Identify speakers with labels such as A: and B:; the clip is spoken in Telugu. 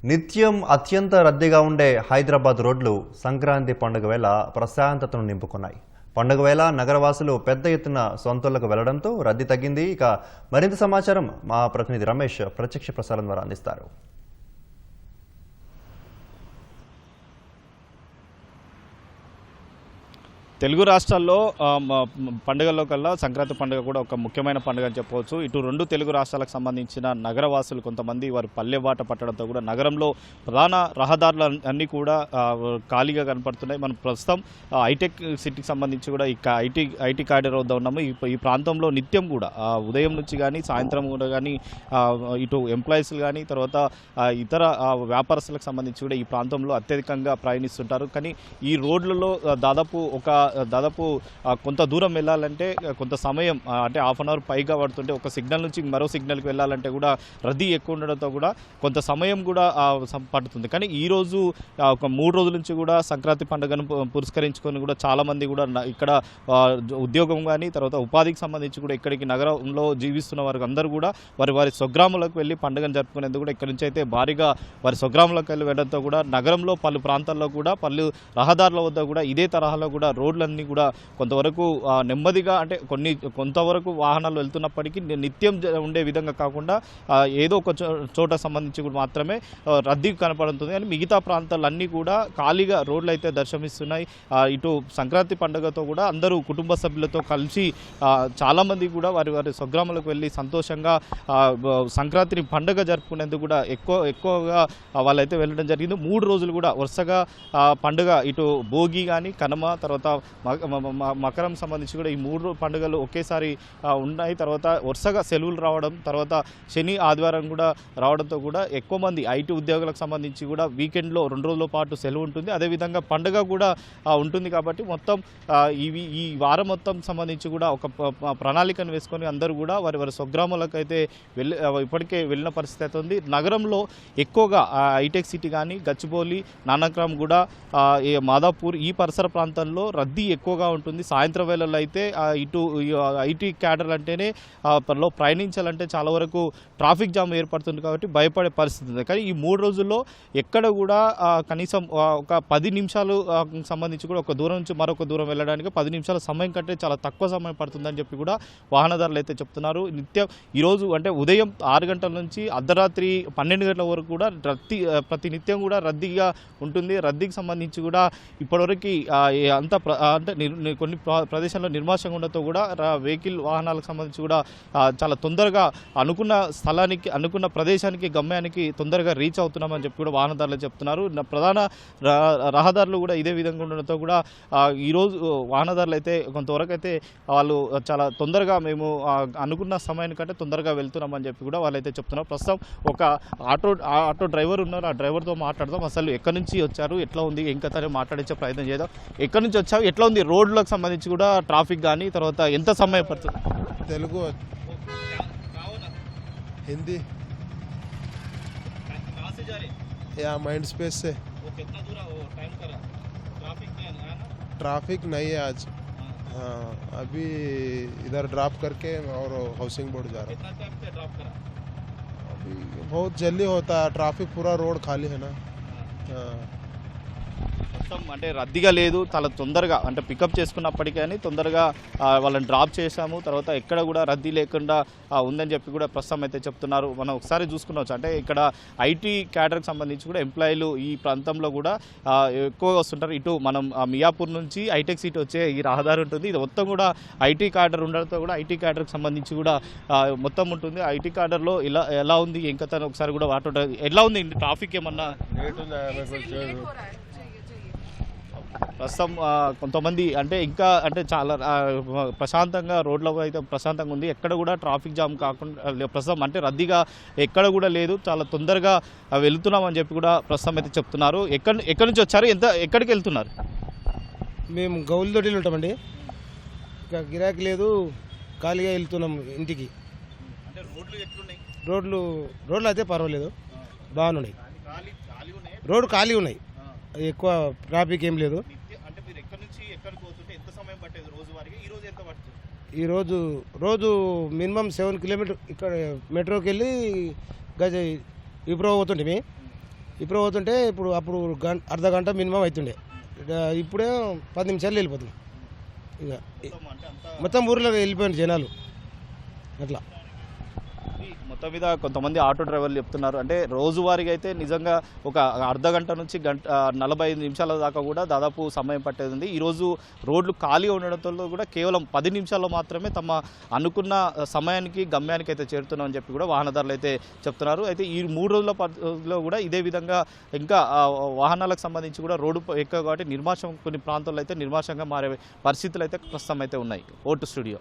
A: నిత్యం అత్యంత రద్దీగా ఉండే హైదరాబాద్ రోడ్లు సంక్రాంతి పండుగ వేళ ప్రశాంతతను నింపుకున్నాయి. పండుగ వేళ నగరవాసులు పెద్ద ఎత్తున సొంతూళ్లకు వెళ్లడంతో రద్దీ తగ్గింది. ఇక మరింత సమాచారం మా ప్రతినిధి రమేష్ ప్రత్యక్ష ప్రసారం ద్వారా అందిస్తారు.
B: తెలుగు రాష్ట్రాల్లో పండుగల్లో కల్లా సంక్రాంతి పండుగ కూడా ఒక ముఖ్యమైన పండుగ అని చెప్పవచ్చు. ఇటు రెండు తెలుగు రాష్ట్రాలకు సంబంధించిన నగరవాసులు కొంతమంది వారు పల్లె బాట పట్టడంతో కూడా నగరంలో ప్రధాన రహదారులు అన్నీ కూడా ఖాళీగా కనపడుతున్నాయి. మనం ప్రస్తుతం హైటెక్ సిటీకి సంబంధించి కూడా ఐటీ కారిడార్ వద్ద ఉన్నాము. ఈ ప్రాంతంలో నిత్యం కూడా ఉదయం నుంచి కానీ సాయంత్రం కూడా కానీ ఇటు ఎంప్లాయీస్ కానీ తర్వాత ఇతర వ్యాపారస్తులకు సంబంధించి కూడా ఈ ప్రాంతంలో అత్యధికంగా ప్రయాణిస్తుంటారు. కానీ ఈ రోడ్లలో దాదాపు కొంత దూరం వెళ్ళాలంటే కొంత సమయం అంటే హాఫ్ అన్ అవర్ పైగా పడుతుంటే ఒక సిగ్నల్ నుంచి మరో సిగ్నల్కి వెళ్ళాలంటే కూడా రద్దీ ఎక్కువ ఉండడంతో కూడా కొంత సమయం కూడా పడుతుంది. కానీ ఈరోజు ఒక 3 రోజుల నుంచి కూడా సంక్రాంతి పండుగను పురస్కరించుకొని కూడా చాలామంది కూడా ఇక్కడ ఉద్యోగం కానీ తర్వాత ఉపాధికి సంబంధించి కూడా ఇక్కడికి నగరంలో జీవిస్తున్న వారికి అందరూ కూడా వారి స్వగ్రామాలకు వెళ్ళి పండుగను జరుపుకునేందుకు కూడా ఇక్కడి నుంచి అయితే భారీగా వారి స్వగ్రామాలకు వెళ్ళి వెళ్ళడంతో కూడా నగరంలో పలు ప్రాంతాల్లో కూడా పలు రహదారుల వద్ద కూడా ఇదే తరహాలో కూడా రోడ్లన్నీ కూడా కొంతవరకు నెమ్మదిగా అంటే కొంతవరకు వాహనాలు వెళ్తున్నప్పటికీ నిత్యం ఉండే విధంగా కాకుండా ఏదో ఒక చోట సంబంధించి కూడా మాత్రమే రద్దీ కనపడుతుంది. కానీ మిగతా ప్రాంతాలన్నీ కూడా ఖాళీగా రోడ్లు అయితే దర్శనమిస్తున్నాయి. ఇటు సంక్రాంతి పండుగతో కూడా అందరూ కుటుంబ సభ్యులతో కలిసి చాలామంది కూడా వారి స్వగ్రామాలకు వెళ్ళి సంతోషంగా సంక్రాంతిని పండుగ జరుపుకునేందుకు కూడా ఎక్కువగా వాళ్ళైతే వెళ్ళడం జరిగింది. 3 రోజులు కూడా వరుసగా పండుగ ఇటు భోగి కానీ కనుమ తర్వాత మకరం సంబంధించి కూడా ఈ 3 పండుగలు ఒకేసారి ఉన్నాయి. తర్వాత వరుసగా సెలవులు రావడం తర్వాత శని ఆదివారం కూడా రావడంతో కూడా ఎక్కువ మంది ఐటీ ఉద్యోగులకు సంబంధించి కూడా వీకెండ్లో 2 రోజుల పాటు సెలవు ఉంటుంది. అదేవిధంగా పండుగ కూడా ఉంటుంది. కాబట్టి మొత్తం ఈ వారం మొత్తం సంబంధించి కూడా ఒక ప్రణాళికను వేసుకొని అందరూ కూడా వారి స్వగ్రామాలకు అయితే ఇప్పటికే వెళ్ళిన పరిస్థితి అయితే ఉంది. నగరంలో ఎక్కువగా హైటెక్ సిటీ కానీ గచ్చిబౌలి నానక్రామ్ కూడా మాదాపూర్ ఈ పరిసర ప్రాంతాల్లో రద్దీ ఎక్కువగా ఉంటుంది. సాయంత్రం వేళల్లో అయితే ఇటు ఐటీ క్యాడర్ అంటేనే ప్రయాణించాలంటే చాలా వరకు ట్రాఫిక్ జామ్ ఏర్పడుతుంది కాబట్టి భయపడే పరిస్థితి ఉంది. కానీ ఈ 3 రోజుల్లో ఎక్కడ కూడా కనీసం ఒక 10 నిమిషాలు సంబంధించి కూడా ఒక దూరం నుంచి మరొక దూరం వెళ్ళడానికి 10 నిమిషాల సమయం కంటే చాలా తక్కువ సమయం పడుతుందని చెప్పి కూడా వాహనదారులు అయితే చెప్తున్నారు. నిత్యం ఈరోజు అంటే ఉదయం 6 గంటల నుంచి అర్ధరాత్రి 12 గంటల వరకు కూడా ప్రతి నిత్యం కూడా రద్దీగా ఉంటుంది. రద్దీకి సంబంధించి కూడా ఇప్పటివరకు అంటే కొన్ని ప్రదేశాల్లో నిర్మాషంగా ఉండటంతో కూడా వెహికల్ వాహనాలకు సంబంధించి కూడా చాలా తొందరగా అనుకున్న స్థలానికి అనుకున్న ప్రదేశానికి గమ్యానికి తొందరగా రీచ్ అవుతున్నామని చెప్పి కూడా వాహనదారులు చెప్తున్నారు. ప్రధాన రహదారులు కూడా ఇదే విధంగా ఉండడంతో కూడా ఈరోజు వాహనదారులు అయితే కొంతవరకు అయితే వాళ్ళు చాలా తొందరగా మేము అనుకున్న సమయానికంటే తొందరగా వెళ్తున్నామని చెప్పి కూడా వాళ్ళైతే చెప్తున్నారు. ప్రస్తుతం ఒక ఆటో డ్రైవర్ ఉన్నారు. ఆ డ్రైవర్తో మాట్లాడదాం. అసలు ఎక్కడి నుంచి వచ్చారు, ఎట్లా ఉంది ఇంకా తనే మాట్లాడించే ప్రయత్నం చేద్దాం. ఎక్కడి నుంచి వచ్చావు, ఎట్లా ఉంది రోడ్లకు సంబంధించి కూడా ట్రాఫిక్ కానీ తర్వాత ఎంత సమయం పడుతుంది?
C: తెలుగు हिंदी या माइंड स्पेस से।
B: कितना दूर है वो टाइम करा? ट्रैफिक नहीं है ना?
C: ट्रैफिक नहीं है आज। हाँ अभी इधर ड्रॉप करके और हाउसिंग बोर्ड जा रहा हूँ।
B: कितना टाइम पे ड्रॉप करा?
C: अभी बहुत जल्दी होता है, ट्रैफिक पूरा रोड खाली है ना। हाँ
B: మొత్తం అంటే రద్దీగా లేదు, చాలా తొందరగా అంటే పికప్ చేసుకున్నప్పటికీ కానీ తొందరగా వాళ్ళని డ్రాప్ చేశాము. తర్వాత ఎక్కడ కూడా రద్దీ లేకుండా ఉందని చెప్పి కూడా ప్రస్తుతం అయితే చెప్తున్నారు. మనం ఒకసారి చూసుకున్నావచ్చు అంటే ఇక్కడ ఐటీ క్యాడర్కి సంబంధించి కూడా ఎంప్లాయీలు ఈ ప్రాంతంలో కూడా ఎక్కువగా వస్తుంటారు. ఇటు మనం మియాపూర్ నుంచి హైటెక్ సిటీ వచ్చే ఈ రహదారి ఉంటుంది. ఇది మొత్తం కూడా ఐటీ క్యాడర్ ఉండడంతో కూడా ఐటీ క్యాడర్కి సంబంధించి కూడా మొత్తం ఉంటుంది. ఐటీ క్యాడర్లో ఎలా ఉంది ఇంకా తను ఒకసారి కూడా వాటర్ ఎలా ఉంది ట్రాఫిక్ ఏమన్నా ప్రస్తుతం కొంతమంది అంటే ఇంకా అంటే చాలా ప్రశాంతంగా రోడ్ల అయితే ప్రశాంతంగా ఉంది. ఎక్కడ కూడా ట్రాఫిక్ జామ్ కాకుండా ప్రస్తుతం అంటే రద్దీగా ఎక్కడ కూడా లేదు, చాలా తొందరగా వెళ్తున్నామని చెప్పి కూడా ప్రస్తుతం అయితే చెప్తున్నారు. ఎక్కడి నుంచి వచ్చారు, ఎక్కడికి వెళ్తున్నారు?
D: మేము గౌలిదొడ్డిలో ఉంటామండి. ఇంకా గిరాకీ లేదు, ఖాళీగా వెళ్తున్నాం ఇంటికి.
B: అంటే రోడ్లు ఎట్లున్నాయి?
D: రోడ్లు అయితే పర్వాలేదు, బాగున్నాయి. రోడ్డు ఖాళీ ఉన్నాయి, ఎక్కువ ట్రాఫిక్ ఏం లేదు.
B: అంటే మీరు ఎక్కడి నుంచి ఎక్కడికి పోతుంటే ఎంత సమయం పట్టేది రోజువారీగా? ఈ రోజు ఎంత పడుతుంది?
D: రోజు మినిమం 7 కిలోమీటర్ ఇక్కడ మెట్రోకి వెళ్ళి విప్రో పోతుంటే ఇప్పుడు పోతుంటే అప్పుడు అర్ధ గంట మినిమం అవుతుండే, ఇప్పుడే 10 నిమిషాలు వెళ్ళిపోతుంది. ఇక మొత్తం ఊర్లో వెళ్ళిపోయింది జనాలు అట్లా.
B: మొత్తం మీద కొంతమంది ఆటో డ్రైవర్లు చెప్తున్నారు, అంటే రోజువారీగా అయితే నిజంగా ఒక అర్ధ గంట నుంచి 45 నిమిషాల దాకా కూడా దాదాపు సమయం పట్టేది ఉంది. ఈరోజు రోడ్లు ఖాళీ ఉండడంతో కూడా కేవలం 10 నిమిషాల్లో మాత్రమే తమ అనుకున్న సమయానికి గమ్యానికి అయితే చేరుతున్నామని చెప్పి కూడా వాహనదారులు అయితే చెప్తున్నారు. అయితే ఈ 3 రోజుల కూడా ఇదే విధంగా ఇంకా వాహనాలకు సంబంధించి కూడా రోడ్డు ఎక్కువ కాబట్టి నిర్మాషం కొన్ని ప్రాంతాల్లో అయితే నిర్మాషంగా మారే పరిస్థితులు అయితే ప్రస్తుతం అయితే ఉన్నాయి. Vote studio.